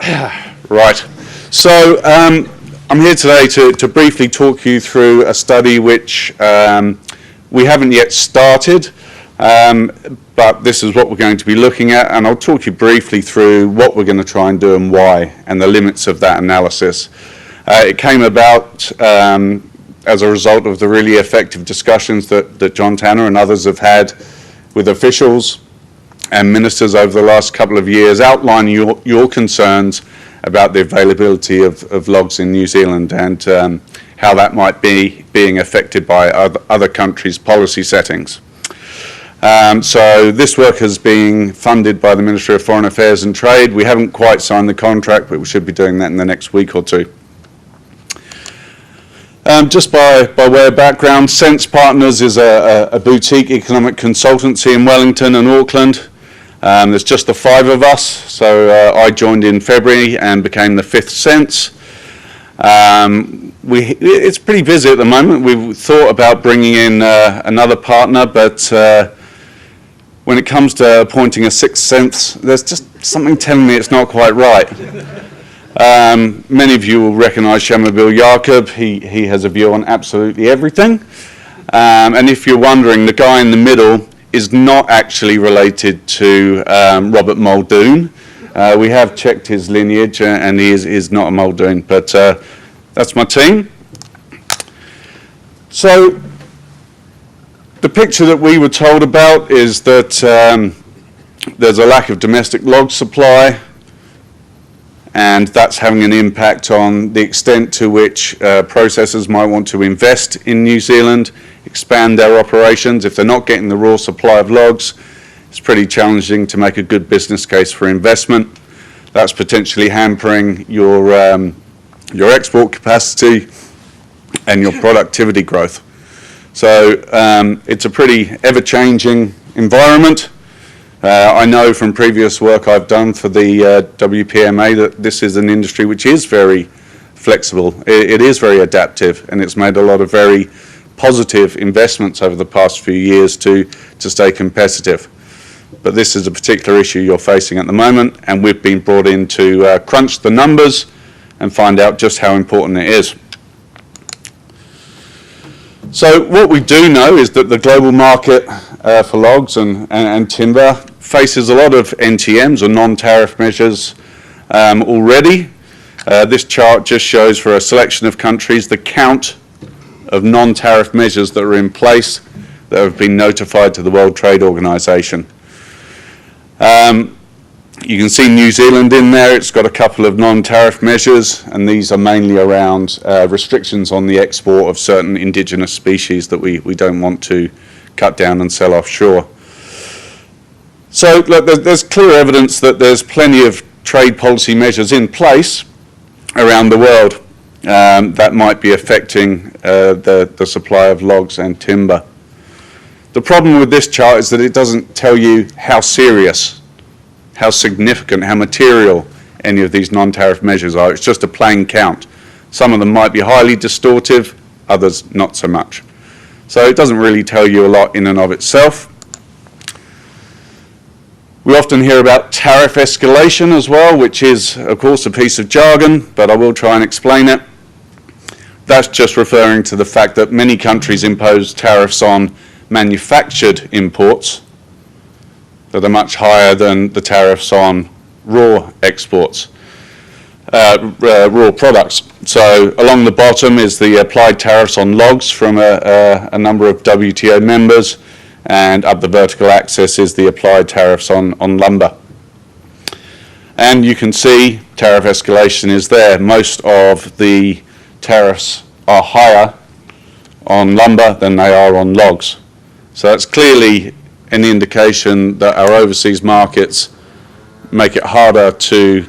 Right. So I'm here today to briefly talk you through a study which we haven't yet started, but this is what we're going to be looking at, and I'll talk you briefly through what we're going to try and do and why, and the limits of that analysis. It came about as a result of the really effective discussions that John Tanner and others have had with officials and ministers over the last couple of years, outlining your concerns about the availability of logs in New Zealand and how that might be being affected by other countries' policy settings. So this work is being funded by the Ministry of Foreign Affairs and Trade. We haven't quite signed the contract, but we should be doing that in the next week or two. Just by way of background, Sense Partners is a boutique economic consultancy in Wellington and Auckland. There's just the 5 of us, so I joined in February and became the 5th Sense. It's pretty busy at the moment. We've thought about bringing in another partner, but when it comes to appointing a 6th Sense, there's just something telling me it's not quite right. Many of you will recognise Shamabil Yaqub. He has a view on absolutely everything. And if you're wondering, the guy in the middle is not actually related to Robert Muldoon. We have checked his lineage and he is not a Muldoon, but that's my team. So the picture that we were told about is that there's a lack of domestic log supply, and that's having an impact on the extent to which processors might want to invest in New Zealand, expand their operations. If they're not getting the raw supply of logs, it's pretty challenging to make a good business case for investment. That's potentially hampering your export capacity and your productivity growth. So it's a pretty ever-changing environment. I know from previous work I've done for the WPMA that this is an industry which is very flexible. It is very adaptive, and it's made a lot of very positive investments over the past few years to stay competitive. But this is a particular issue you're facing at the moment, and we've been brought in to crunch the numbers and find out just how important it is. So what we do know is that the global market for logs and timber faces a lot of NTMs or non-tariff measures already. This chart just shows for a selection of countries the count of non-tariff measures that are in place that have been notified to the World Trade Organization. You can see New Zealand in there. It's got a couple of non-tariff measures, and these are mainly around restrictions on the export of certain indigenous species that we don't want to cut down and sell offshore. So look, there's clear evidence that there's plenty of trade policy measures in place around the world that might be affecting the supply of logs and timber. The problem with this chart is that it doesn't tell you how serious, how significant, how material any of these non-tariff measures are. It's just a plain count. Some of them might be highly distortive, others not so much. So it doesn't really tell you a lot in and of itself. We often hear about tariff escalation as well, which is, of course, a piece of jargon, but I will try and explain it. That's just referring to the fact that many countries impose tariffs on manufactured imports that are much higher than the tariffs on raw exports, raw products. So along the bottom is the applied tariffs on logs from a number of WTO members, and up the vertical axis is the applied tariffs on lumber. And you can see tariff escalation is there. Most of the tariffs are higher on lumber than they are on logs. So that's clearly an indication that our overseas markets make it harder to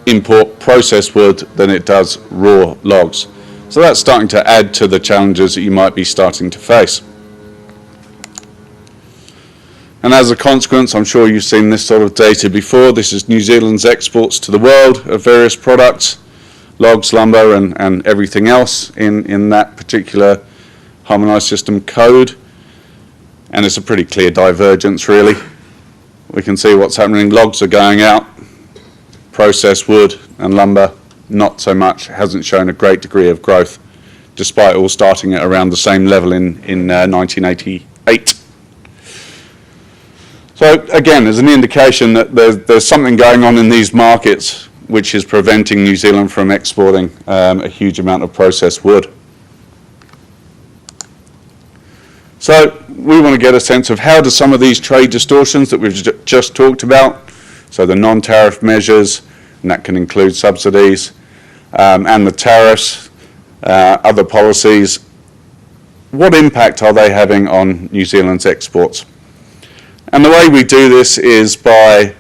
import processed wood than it does raw logs. So that's starting to add to the challenges that you might be starting to face. And as a consequence, I'm sure you've seen this sort of data before. This is New Zealand's exports to the world of various products, logs, lumber, and everything else in that particular harmonised system code. And it's a pretty clear divergence, really. We can see what's happening. Logs are going out, processed wood and lumber, not so much, hasn't shown a great degree of growth, despite all starting at around the same level in 1988. So again, there's an indication that there's something going on in these markets which is preventing New Zealand from exporting a huge amount of processed wood. So we want to get a sense of how do some of these trade distortions that we've just talked about, so the non-tariff measures, and that can include subsidies, and the tariffs, other policies, what impact are they having on New Zealand's exports? And the way we do this is by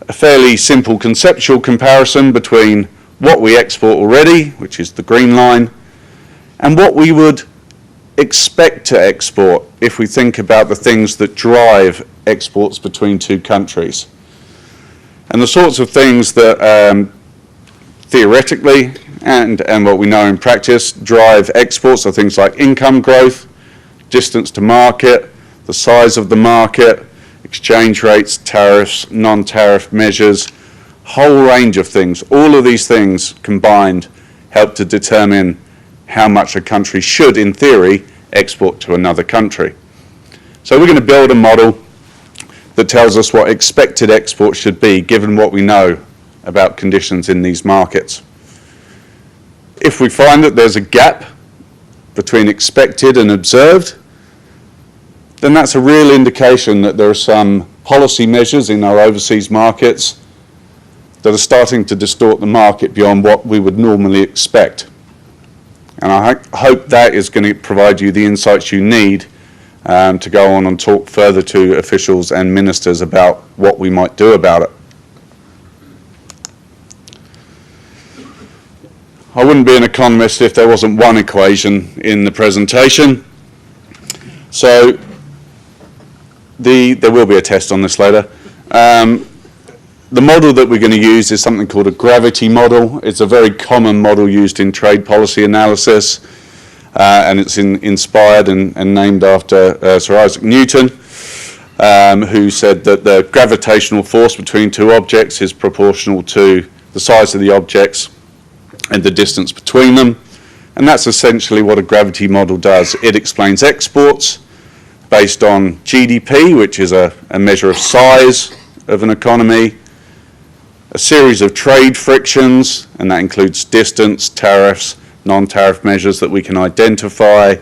a fairly simple conceptual comparison between what we export already, which is the green line, and what we would expect to export if we think about the things that drive exports between two countries. And the sorts of things that theoretically and what we know in practice drive exports are things like income growth, distance to market, the size of the market, exchange rates, tariffs, non-tariff measures, whole range of things. All of these things combined help to determine how much a country should, in theory, export to another country. So we're going to build a model that tells us what expected exports should be given what we know about conditions in these markets. If we find that there's a gap between expected and observed, then that's a real indication that there are some policy measures in our overseas markets that are starting to distort the market beyond what we would normally expect. And I hope that is going to provide you the insights you need to go on and talk further to officials and ministers about what we might do about it. I wouldn't be an economist if there wasn't one equation in the presentation. So there will be a test on this later. The model that we're going to use is something called a gravity model. It's a very common model used in trade policy analysis, and it's inspired and named after Sir Isaac Newton, who said that the gravitational force between two objects is proportional to the size of the objects and the distance between them. And that's essentially what a gravity model does. It explains exports based on GDP, which is a measure of size of an economy, a series of trade frictions, and that includes distance, tariffs, non-tariff measures that we can identify,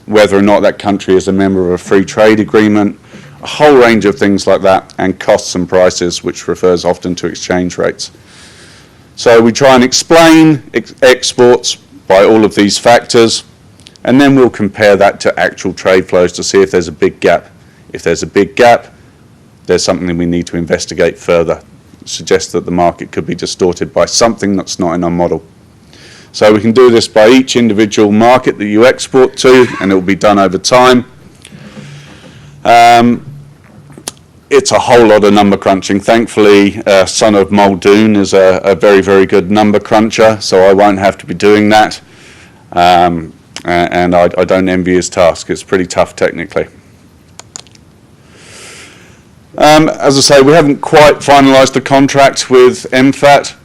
whether or not that country is a member of a free trade agreement, a whole range of things like that, and costs and prices, which refers often to exchange rates. So we try and explain exports by all of these factors, and then we'll compare that to actual trade flows to see if there's a big gap. If there's a big gap, there's something we need to investigate further. It suggests that the market could be distorted by something that's not in our model. So we can do this by each individual market that you export to, and it will be done over time. It's a whole lot of number crunching. Thankfully, son of Muldoon is a very, very good number cruncher, so I won't have to be doing that. And I don't envy his task. It's pretty tough technically. As I say, we haven't quite finalised the contract with MFAT,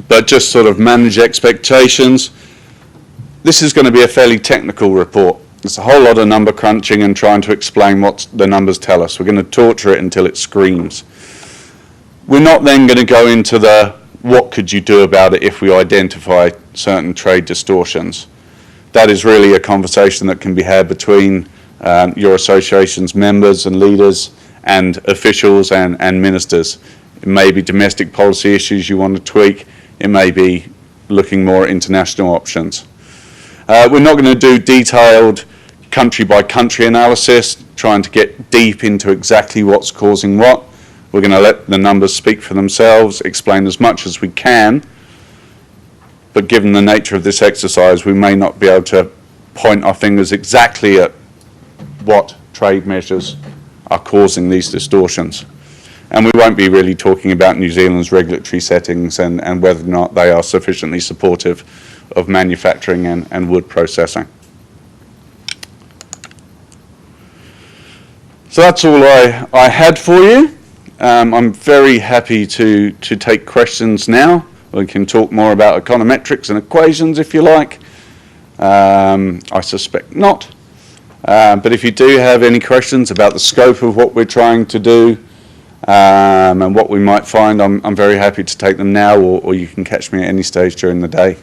but just sort of manage expectations. This is going to be a fairly technical report. It's a whole lot of number crunching and trying to explain what the numbers tell us. We're going to torture it until it screams. We're not then going to go into the what could you do about it if we identify certain trade distortions. That is really a conversation that can be had between your association's members and leaders and officials and ministers. It may be domestic policy issues you want to tweak. It may be looking more at international options. We're not going to do detailed country-by-country analysis, trying to get deep into exactly what's causing what. We're going to let the numbers speak for themselves, explain as much as we can, but given the nature of this exercise, we may not be able to point our fingers exactly at what trade measures are causing these distortions. And we won't be really talking about New Zealand's regulatory settings and whether or not they are sufficiently supportive of manufacturing and wood processing. So that's all I had for you. I'm very happy to take questions now. We can talk more about econometrics and equations if you like. I suspect not. But if you do have any questions about the scope of what we're trying to do and what we might find, I'm very happy to take them now, or you can catch me at any stage during the day.